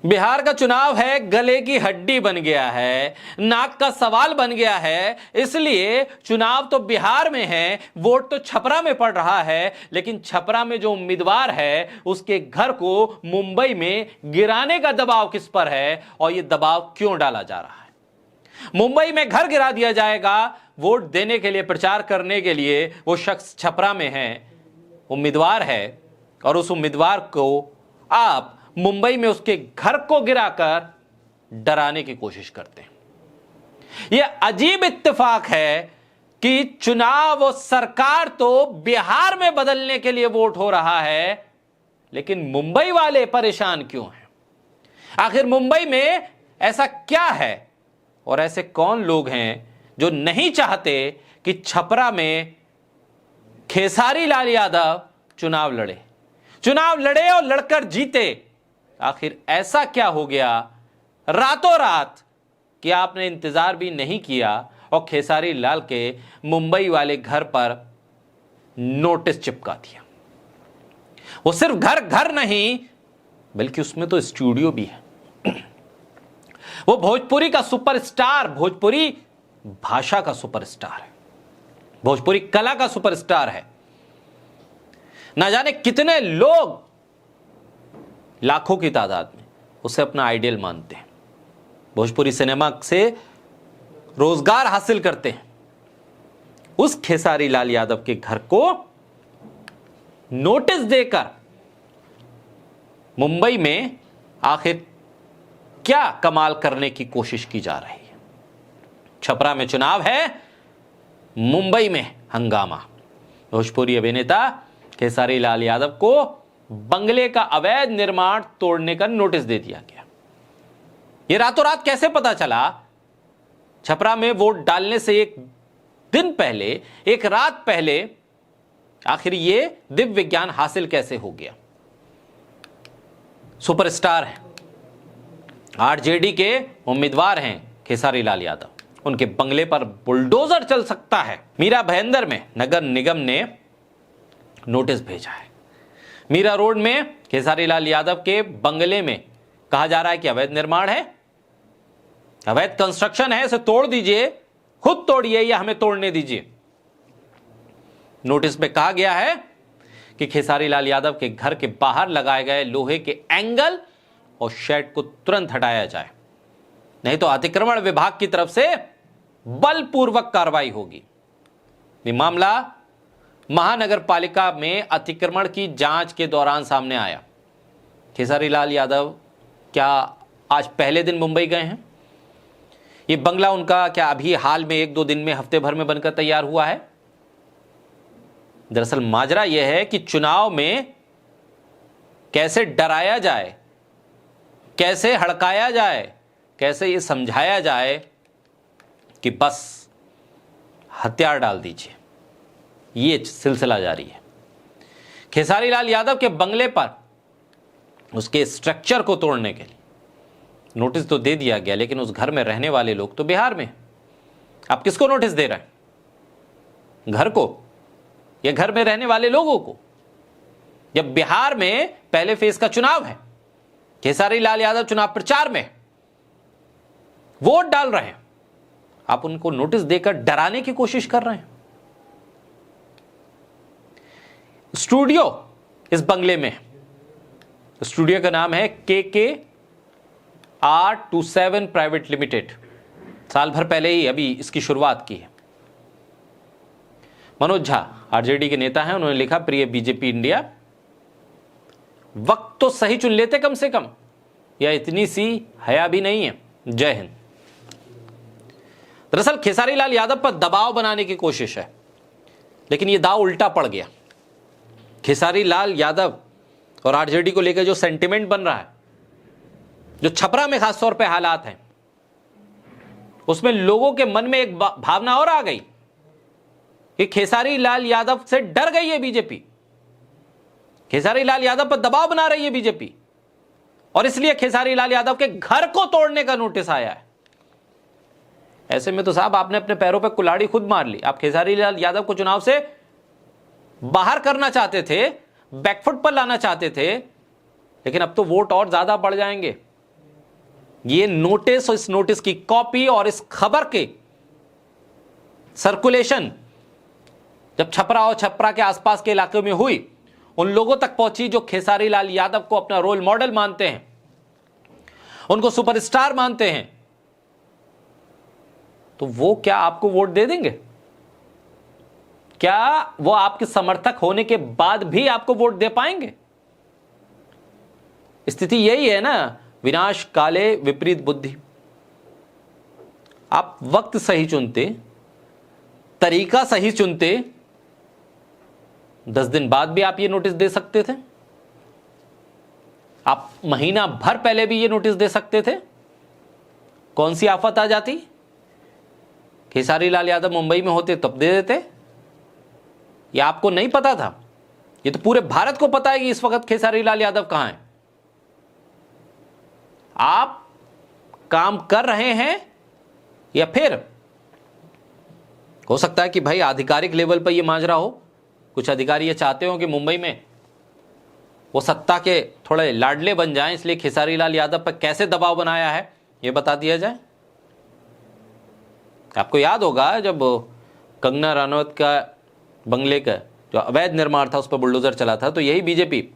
बिहार का चुनाव है, गले की हड्डी बन गया है, नाक का सवाल बन गया है। इसलिए चुनाव तो बिहार में है, वोट तो छपरा में पड़ रहा है, लेकिन छपरा में जो उम्मीदवार है उसके घर को मुंबई में गिराने का दबाव किस पर है और यह दबाव क्यों डाला जा रहा है? मुंबई में घर गिरा दिया जाएगा वोट देने के लिए, प्रचार करने के लिए। वो शख्स छपरा में है, उम्मीदवार है, और उस उम्मीदवार को आप मुंबई में उसके घर को गिराकर डराने की कोशिश करते हैं। यह अजीब इत्तेफाक है कि चुनाव और सरकार तो बिहार में बदलने के लिए वोट हो रहा है, लेकिन मुंबई वाले परेशान क्यों हैं? आखिर मुंबई में ऐसा क्या है और ऐसे कौन लोग हैं जो नहीं चाहते कि छपरा में खेसारी लाल यादव चुनाव लड़े और लड़कर जीते? आखिर ऐसा क्या हो गया रातों रात कि आपने इंतजार भी नहीं किया और खेसारी लाल के मुंबई वाले घर पर नोटिस चिपका दिया? वो सिर्फ घर नहीं, बल्कि उसमें तो स्टूडियो भी है। वो भोजपुरी का सुपरस्टार, भोजपुरी भाषा का सुपरस्टार है, भोजपुरी कला का सुपरस्टार है। ना जाने कितने लोग लाखों की तादाद में उसे अपना आइडियल मानते हैं, भोजपुरी सिनेमा से रोजगार हासिल करते हैं। उस खेसारी लाल यादव के घर को नोटिस देकर मुंबई में आखिर क्या कमाल करने की कोशिश की जा रही है? छपरा में चुनाव है, मुंबई में हंगामा। भोजपुरी अभिनेता खेसारी लाल यादव को बंगले का अवैध निर्माण तोड़ने का नोटिस दे दिया गया। यह रातों रात कैसे पता चला? छपरा में वोट डालने से एक दिन पहले, एक रात पहले आखिर यह दिव्य ज्ञान हासिल कैसे हो गया? सुपरस्टार हैं, आरजेडी के उम्मीदवार हैं खेसारी लाल यादव, उनके बंगले पर बुलडोजर चल सकता है। मीरा भाईंदर में नगर निगम ने नोटिस भेजा है। मीरा रोड में खेसारी लाल यादव के बंगले में कहा जा रहा है कि अवैध निर्माण है, अवैध कंस्ट्रक्शन है, इसे तोड़ दीजिए, खुद तोड़िए या हमें तोड़ने दीजिए। नोटिस में कहा गया है कि खेसारी लाल यादव के घर के बाहर लगाए गए लोहे के एंगल और शेड को तुरंत हटाया जाए, नहीं तो अतिक्रमण विभाग की तरफ से बलपूर्वक कार्रवाई होगी। ये मामला महानगर पालिका में अतिक्रमण की जांच के दौरान सामने आया। खेसारी लाल यादव क्या आज पहले दिन मुंबई गए हैं? ये बंगला उनका क्या अभी हाल में 1-2 दिन में, हफ्ते भर में बनकर तैयार हुआ है? दरअसल माजरा यह है कि चुनाव में कैसे डराया जाए, कैसे हड़काया जाए, कैसे ये समझाया जाए कि बस हथियार डाल दीजिए, ये सिलसिला जारी है। खेसारी लाल यादव के बंगले पर उसके स्ट्रक्चर को तोड़ने के लिए नोटिस तो दे दिया गया, लेकिन उस घर में रहने वाले लोग तो बिहार में। आप किसको नोटिस दे रहे हैं? घर को या घर में रहने वाले लोगों को? जब बिहार में पहले फेज का चुनाव है, खेसारी लाल यादव चुनाव प्रचार में वोट डाल रहे हैं, आप उनको नोटिस देकर डराने की कोशिश कर रहे हैं। स्टूडियो इस बंगले में, स्टूडियो का नाम है KKR27 प्राइवेट लिमिटेड। साल भर पहले ही अभी इसकी शुरुआत की है। मनोज झा आरजेडी के नेता हैं, उन्होंने लिखा, प्रिय बीजेपी इंडिया, वक्त तो सही चुन लेते कम से कम, या इतनी सी हया भी नहीं है। जय हिंद। दरअसल खेसारी लाल यादव पर दबाव बनाने की कोशिश है, लेकिन यह दांव उल्टा पड़ गया। खेसारी लाल यादव और आरजेडी को लेकर जो सेंटिमेंट बन रहा है, जो छपरा में खासतौर पे हालात हैं, उसमें लोगों के मन में एक भावना और आ गई कि खेसारी लाल यादव से डर गई है बीजेपी, खेसारी लाल यादव पर दबाव बना रही है बीजेपी, और इसलिए खेसारी लाल यादव के घर को तोड़ने का नोटिस आया है। ऐसे में तो साहब आपने अपने पैरों पर कुल्हाड़ी खुद मार ली। आप खेसारी लाल यादव को चुनाव से बाहर करना चाहते थे, बैकफुट पर लाना चाहते थे, लेकिन अब तो वोट और ज्यादा बढ़ जाएंगे। ये नोटिस और इस नोटिस की कॉपी और इस खबर के सर्कुलेशन जब छपरा और छपरा के आसपास के इलाके में हुई, उन लोगों तक पहुंची जो खेसारी लाल यादव को अपना रोल मॉडल मानते हैं, उनको सुपरस्टार मानते हैं, तो वो क्या आपको वोट दे देंगे? क्या वो आपके समर्थक होने के बाद भी आपको वोट दे पाएंगे? स्थिति यही है ना, विनाश काले विपरीत बुद्धि। आप वक्त सही चुनते, तरीका सही चुनते, 10 दिन बाद भी आप ये नोटिस दे सकते थे। आप महीना भर पहले भी ये नोटिस दे सकते थे। कौन सी आफत आ जाती? खेसारी लाल यादव मुंबई में होते तब दे देते। ये आपको नहीं पता था? ये तो पूरे भारत को पता है कि इस वक्त खेसारी लाल यादव कहां है। आप काम कर रहे हैं या फिर हो सकता है कि भाई आधिकारिक लेवल पर यह माजरा हो, कुछ अधिकारी ये चाहते हो कि मुंबई में वो सत्ता के थोड़े लाडले बन जाएं, इसलिए खेसारी लाल यादव पर कैसे दबाव बनाया है ये बता दिया जाए। आपको याद होगा जब कंगना रनौत का बंगले का जो अवैध निर्माण था उस पर बुलडोजर चला था, तो यही बीजेपी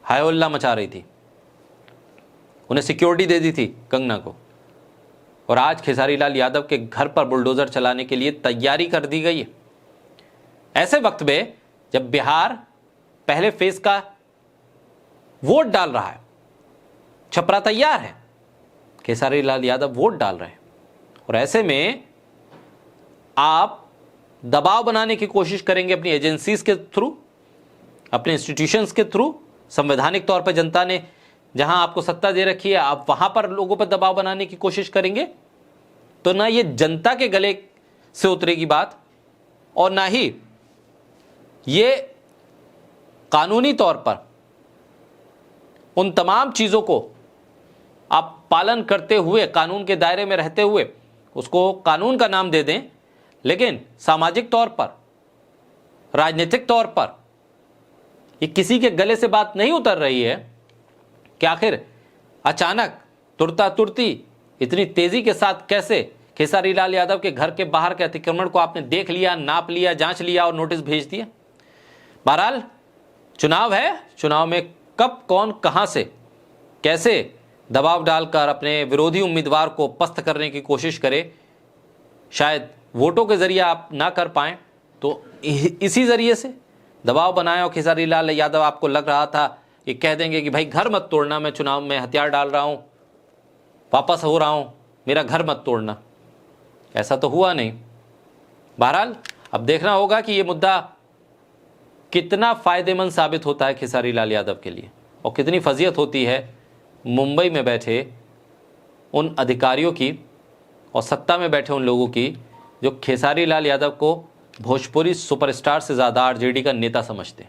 हाय हल्ला मचा रही थी, उन्हें सिक्योरिटी दे दी थी कंगना को, और आज खेसारी लाल यादव के घर पर बुलडोजर चलाने के लिए तैयारी कर दी गई है। ऐसे वक्त में जब बिहार पहले फेज का वोट डाल रहा है, छपरा तैयार है, खेसारी लाल यादव वोट डाल रहे हैं, और ऐसे में आप दबाव बनाने की कोशिश करेंगे अपनी एजेंसीज के थ्रू, अपने इंस्टीट्यूशंस के थ्रू। संवैधानिक तौर पर जनता ने जहां आपको सत्ता दे रखी है, आप वहां पर लोगों पर दबाव बनाने की कोशिश करेंगे, तो ना ये जनता के गले से उतरेगी बात, और ना ही ये कानूनी तौर पर उन तमाम चीजों को आप पालन करते हुए, कानून के दायरे में रहते हुए उसको कानून का नाम दे दें, लेकिन सामाजिक तौर पर, राजनीतिक तौर पर ये किसी के गले से बात नहीं उतर रही है कि आखिर अचानक तुरता तुरती इतनी तेजी के साथ कैसे खेसारी लाल यादव के घर के बाहर के अतिक्रमण को आपने देख लिया, नाप लिया, जांच लिया और नोटिस भेज दिया। बहरहाल चुनाव है, चुनाव में कब कौन कहां से कैसे दबाव डालकर अपने विरोधी उम्मीदवार को पस्त करने की कोशिश करे, शायद वोटों के जरिए आप ना कर पाएं, तो इसी जरिए से दबाव बनाया। और खेसारी लाल यादव आपको लग रहा था कि कह देंगे कि भाई घर मत तोड़ना, मैं चुनाव में हथियार डाल रहा हूं, वापस हो रहा हूं, मेरा घर मत तोड़ना। ऐसा तो हुआ नहीं। बहरहाल अब देखना होगा कि यह मुद्दा कितना फायदेमंद साबित होता है खेसारी लाल यादव के लिए, और कितनी फजीयत होती है मुंबई में बैठे उन अधिकारियों की और सत्ता में बैठे उन लोगों की जो खेसारी लाल यादव को भोजपुरी सुपरस्टार से ज़्यादा आरजेडी का नेता समझते हैं।